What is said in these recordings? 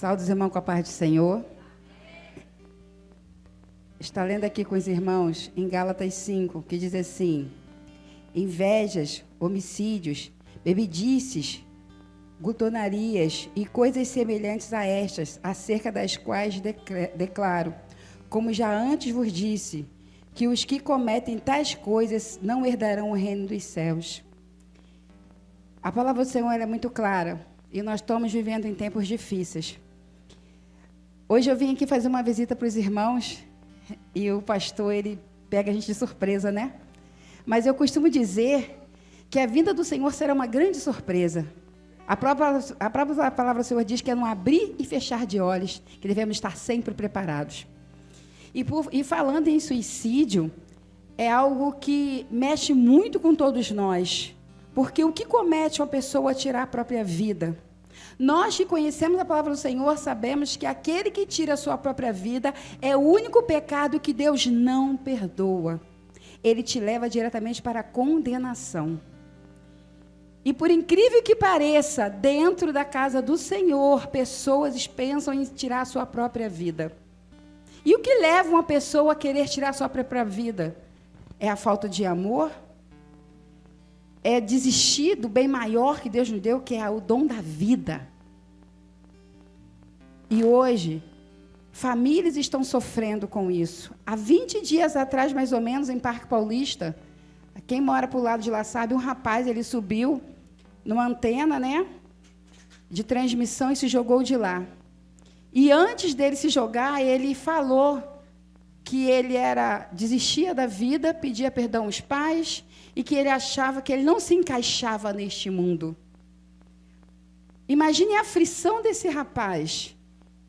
Saúde os irmãos com a paz do Senhor. Está lendo aqui com os irmãos em Gálatas 5, que diz assim: invejas, homicídios, bebedices, glutonarias e coisas semelhantes a estas, acerca das quais declaro, como já antes vos disse, que os que cometem tais coisas não herdarão o reino dos céus. A palavra do Senhor é muito clara e nós estamos vivendo em tempos difíceis. Hoje eu vim aqui fazer uma visita para os irmãos e o pastor, ele pega a gente de surpresa, né? Mas eu costumo dizer que a vinda do Senhor será uma grande surpresa. A própria palavra do Senhor diz que é no abrir e fechar de olhos, que devemos estar sempre preparados. E falando em suicídio, é algo que mexe muito com todos nós, porque o que comete uma pessoa a tirar a própria vida? Nós que conhecemos a palavra do Senhor, sabemos que aquele que tira a sua própria vida é o único pecado que Deus não perdoa. Ele te leva diretamente para a condenação. E por incrível que pareça, dentro da casa do Senhor, pessoas pensam em tirar a sua própria vida. E o que leva uma pessoa a querer tirar a sua própria vida? É a falta de amor? É desistir do bem maior que Deus nos deu, que é o dom da vida. E hoje, famílias estão sofrendo com isso. Há 20 dias atrás, mais ou menos, em Parque Paulista, quem mora para o lado de lá sabe, um rapaz, ele subiu numa antena, né, de transmissão e se jogou de lá. E antes dele se jogar, ele falou que ele desistia da vida, pedia perdão aos pais, e que ele achava que ele não se encaixava neste mundo. Imagine a aflição desse rapaz.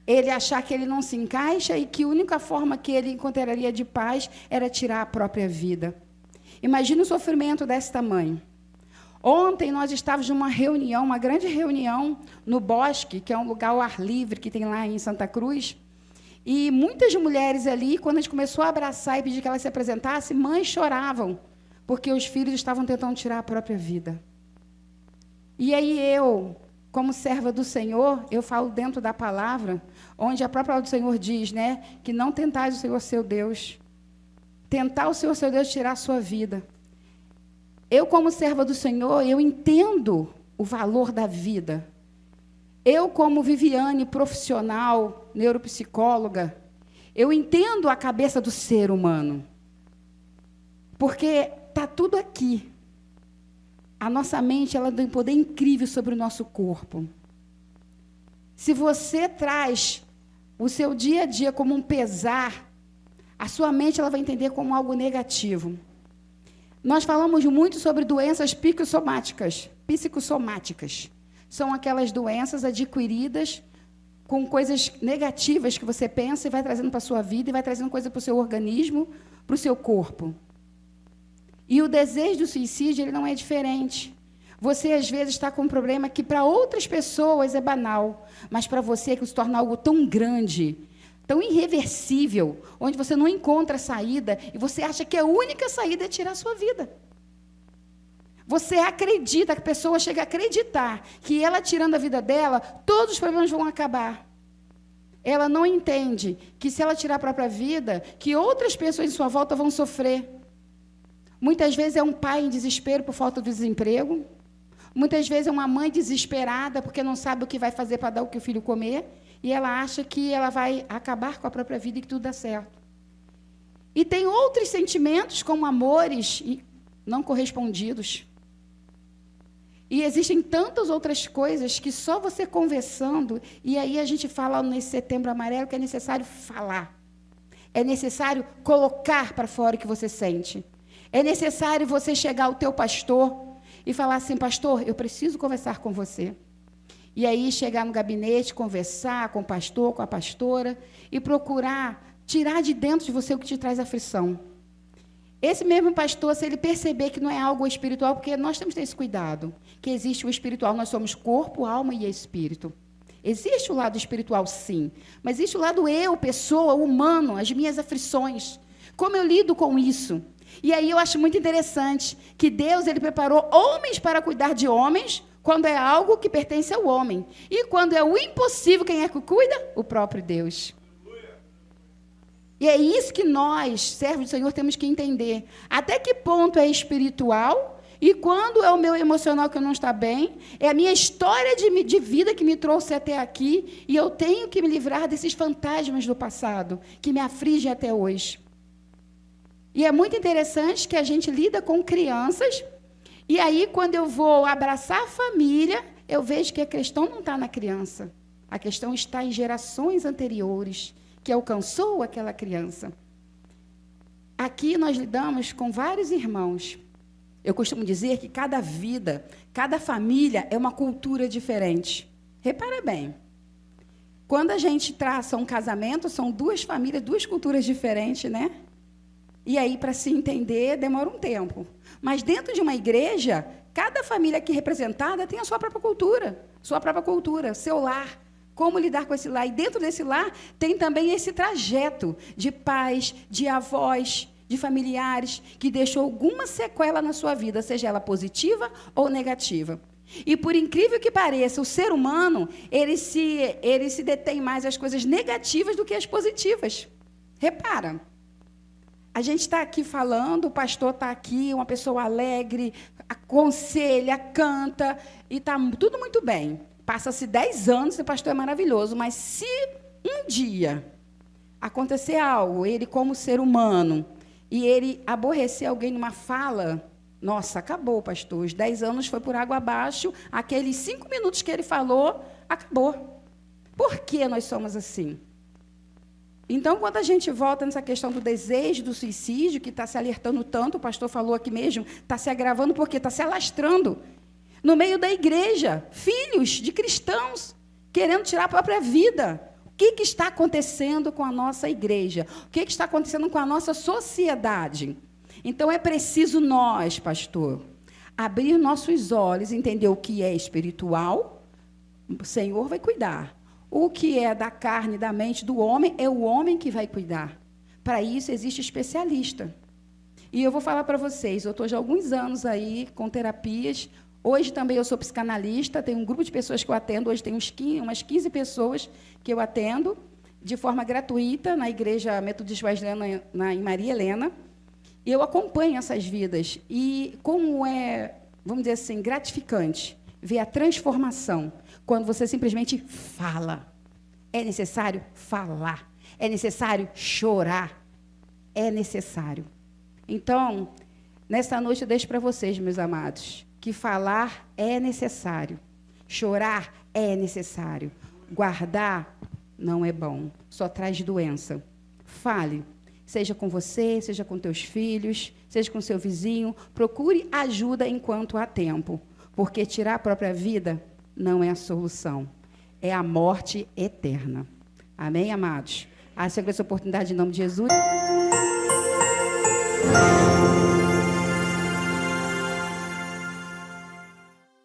Ele achar que ele não se encaixa e que a única forma que ele encontraria de paz era tirar a própria vida. Imagine o sofrimento desse tamanho. Ontem nós estávamos numa reunião, uma grande reunião, no Bosque, que é um lugar ao ar livre que tem lá em Santa Cruz. E muitas mulheres ali, quando a gente começou a abraçar e pedir que elas se apresentassem, mães choravam, porque os filhos estavam tentando tirar a própria vida. E aí eu, como serva do Senhor, eu falo dentro da palavra, onde a própria palavra do Senhor diz, né, que não tentais o Senhor seu Deus. Tentar o Senhor seu Deus tirar a sua vida. Eu, como serva do Senhor, eu entendo o valor da vida. Eu, como Viviane, profissional, neuropsicóloga, eu entendo a cabeça do ser humano. Porque está tudo aqui. A nossa mente, ela tem um poder incrível sobre o nosso corpo. Se você traz o seu dia a dia como um pesar, a sua mente ela vai entender como algo negativo. Nós falamos muito sobre doenças psicossomáticas. São aquelas doenças adquiridas com coisas negativas que você pensa e vai trazendo para a sua vida e vai trazendo coisa para o seu organismo, para o seu corpo. E o desejo do suicídio ele não é diferente. Você, às vezes, está com um problema que para outras pessoas é banal, mas para você que se torna algo tão grande, tão irreversível, onde você não encontra saída e você acha que a única saída é tirar a sua vida. Você acredita, que a pessoa chega a acreditar que ela tirando a vida dela, todos os problemas vão acabar. Ela não entende que se ela tirar a própria vida, que outras pessoas em sua volta vão sofrer. Muitas vezes é um pai em desespero por falta de desemprego. Muitas vezes é uma mãe desesperada porque não sabe o que vai fazer para dar o que o filho comer. E ela acha que ela vai acabar com a própria vida e que tudo dá certo. E tem outros sentimentos, como amores não correspondidos. E existem tantas outras coisas que só você conversando, e aí a gente fala nesse Setembro Amarelo que é necessário falar. É necessário colocar para fora o que você sente. É necessário você chegar ao teu pastor e falar assim, pastor, eu preciso conversar com você. E aí chegar no gabinete, conversar com o pastor, com a pastora, e procurar tirar de dentro de você o que te traz aflição. Esse mesmo pastor, se ele perceber que não é algo espiritual, porque nós temos que ter esse cuidado, que existe o espiritual, nós somos corpo, alma e espírito. Existe o lado espiritual, sim, mas existe o lado eu, pessoa, humano, as minhas aflições. Como eu lido com isso? E aí eu acho muito interessante que Deus ele preparou homens para cuidar de homens, Quando é algo que pertence ao homem. E quando é o impossível, quem é que cuida? O próprio Deus. E é isso que nós, servos do Senhor, temos que entender. Até que ponto é espiritual e quando é o meu emocional que não está bem, é a minha história de vida que me trouxe até aqui e eu tenho que me livrar desses fantasmas do passado que me afligem até hoje. E é muito interessante que a gente lida com crianças e aí, quando eu vou abraçar a família, eu vejo que a questão não está na criança. A questão está em gerações anteriores, que alcançou aquela criança. Aqui nós lidamos com vários irmãos. Eu costumo dizer que cada vida, cada família é uma cultura diferente. Repara bem. Quando a gente traça um casamento, são duas famílias, duas culturas diferentes, né? E aí, para se entender, demora um tempo. Mas dentro de uma igreja, cada família aqui representada tem a sua própria cultura, seu lar, como lidar com esse lar. E dentro desse lar tem também esse trajeto de pais, de avós, de familiares, que deixou alguma sequela na sua vida, seja ela positiva ou negativa. E por incrível que pareça, o ser humano, ele se detém mais às coisas negativas do que às positivas. Repara. A gente está aqui falando, o pastor está aqui, uma pessoa alegre, aconselha, canta, e está tudo muito bem. Passa-se 10 anos e o pastor é maravilhoso, mas se um dia acontecer algo, ele como ser humano, e ele aborrecer alguém numa fala, nossa, acabou, pastor, os 10 anos foi por água abaixo, aqueles 5 minutos que ele falou, acabou. Por que nós somos assim? Então, quando a gente volta nessa questão do desejo, do suicídio, que está se alertando tanto, o pastor falou aqui mesmo, está se agravando porque está se alastrando. No meio da igreja, filhos de cristãos querendo tirar a própria vida. O que está acontecendo com a nossa igreja? O que está acontecendo com a nossa sociedade? Então, é preciso nós, pastor, abrir nossos olhos, entender o que é espiritual, o Senhor vai cuidar. O que é da carne, da mente do homem, é o homem que vai cuidar. Para isso, existe especialista. E eu vou falar para vocês, eu estou já há alguns anos aí com terapias. Hoje também eu sou psicanalista, tenho um grupo de pessoas que eu atendo. Hoje tem umas 15 pessoas que eu atendo de forma gratuita na Igreja Metodista Wesleyana em Maria Helena. E eu acompanho essas vidas. E como é, vamos dizer assim, gratificante ver a transformação quando você simplesmente fala. É necessário falar. É necessário chorar. É necessário. Então, nesta noite eu deixo para vocês, meus amados, que falar é necessário. Chorar é necessário. Guardar não é bom. Só traz doença. Fale. Seja com você, seja com teus filhos, seja com seu vizinho. Procure ajuda enquanto há tempo. Porque tirar a própria vida não é a solução. É a morte eterna. Amém, amados? Acho que essa oportunidade em nome de Jesus.